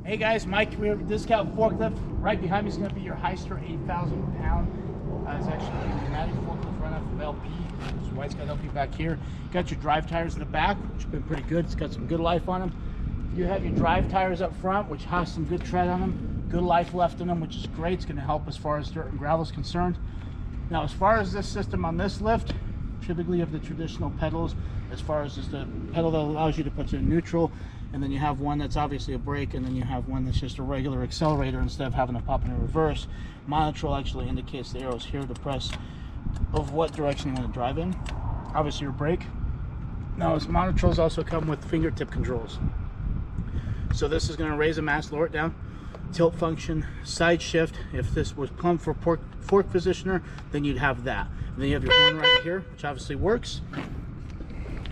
Hey guys, Mike, we have a discount forklift. Right behind me is going to be your HYSTER 8,000 pound. It's actually a pneumatic forklift run off of LP. This white's got LP back here. Got your drive tires in the back, which have been pretty good. It's got some good life on them. You have your drive tires up front, which has some good tread on them. Good life left in them, which is great. It's going to help as far as dirt and gravel is concerned. Now, as far as this system on this lift, typically you have the traditional pedals, as far as just the pedal that allows you to put you in neutral, and then you have one that's obviously a brake, and then you have one that's just a regular accelerator instead of having to pop in reverse. Monitrol actually indicates the arrows here to press of what direction you want to drive in. Obviously your brake. Now, as Monitrols also come with fingertip controls. So this is going to raise a mast, lower it down, tilt function, side shift. If this was plumbed for fork positioner, then you'd have that. And then you have your horn right here, which obviously works.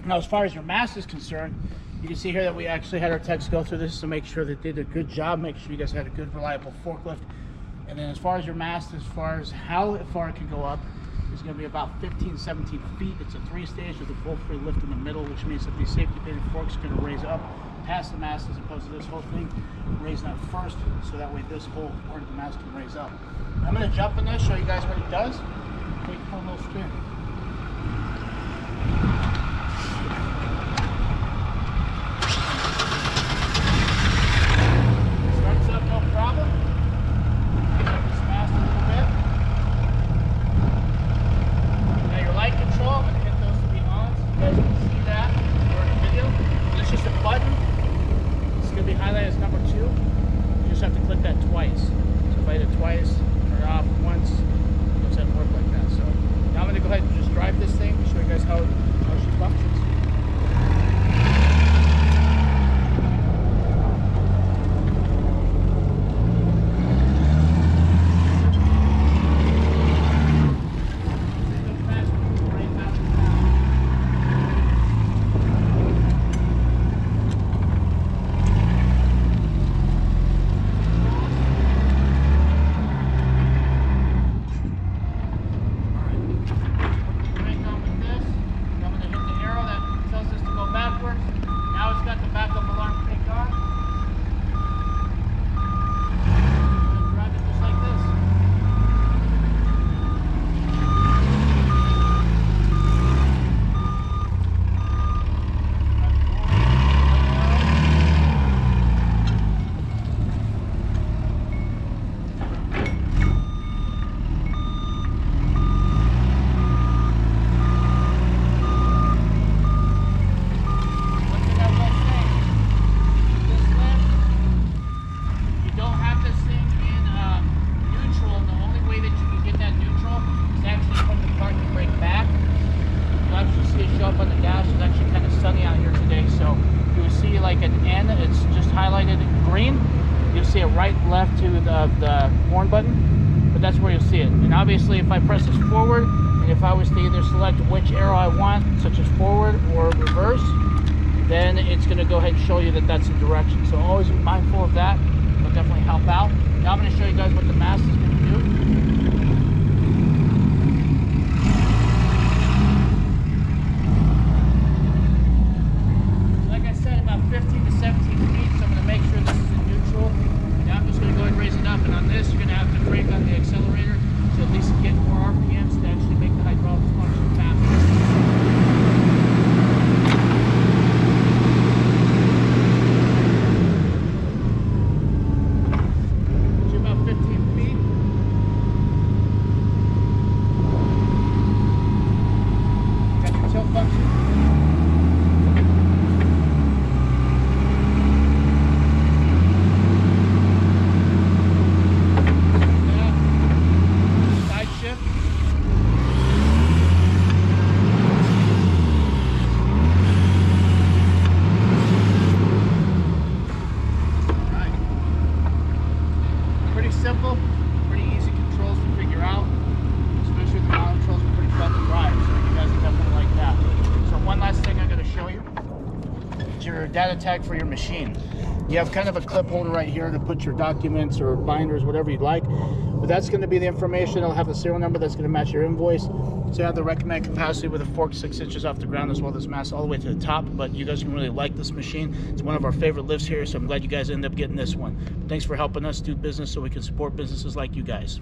Now, as far as your mast is concerned, you can see here that we actually had our techs go through this to make sure they did a good job, make sure you guys had a good, reliable forklift. And then as far as your mast, as far as how far it can go up, it's going to be about 15, 17 feet. It's a 3-stage with a full-free lift in the middle, which means that these safety-painted forks are going to raise up past the mast as opposed to this whole thing raising up first, so that way this whole part of the mast can raise up. I'm going to jump in this, show you guys what it does. Take it for a little spin. Starts up no problem. Up this mast a little bit. Now your light control, I'm going to hit those to be on so you guys can see that during the video. It's just a button. It's going to be highlighted as number 2. You just have to click that twice. So if I hit it twice, turn it off once, it goes ahead and work like that. So now I'm going to go ahead and just drive this thing to show you guys how she functions. Up on the dash. It's actually kind of sunny out here today, so you'll see like an N, it's just highlighted in green. You'll see it right left to the horn button, but that's where you'll see it. And obviously if I press this forward, and if I was to either select which arrow I want, such as forward or reverse, then it's going to go ahead and show you that that's the direction. So always be mindful of that. It'll definitely help out. Now I'm going to show you guys what the mast is going to do. Simple, pretty easy controls to figure out, especially the Monitrols are pretty fun to drive, so you guys are definitely like that. So one last thing I'm going to show you is your data tag for your machine. You have kind of a clip holder right here to put your documents or binders, whatever you'd like. But that's going to be the information. It'll have the serial number that's going to match your invoice. So you have the recommended capacity with a fork 6 inches off the ground, as well as mass all the way to the top. But you guys can really like this machine. It's one of our favorite lifts here, so I'm glad you guys ended up getting this one. Thanks for helping us do business so we can support businesses like you guys.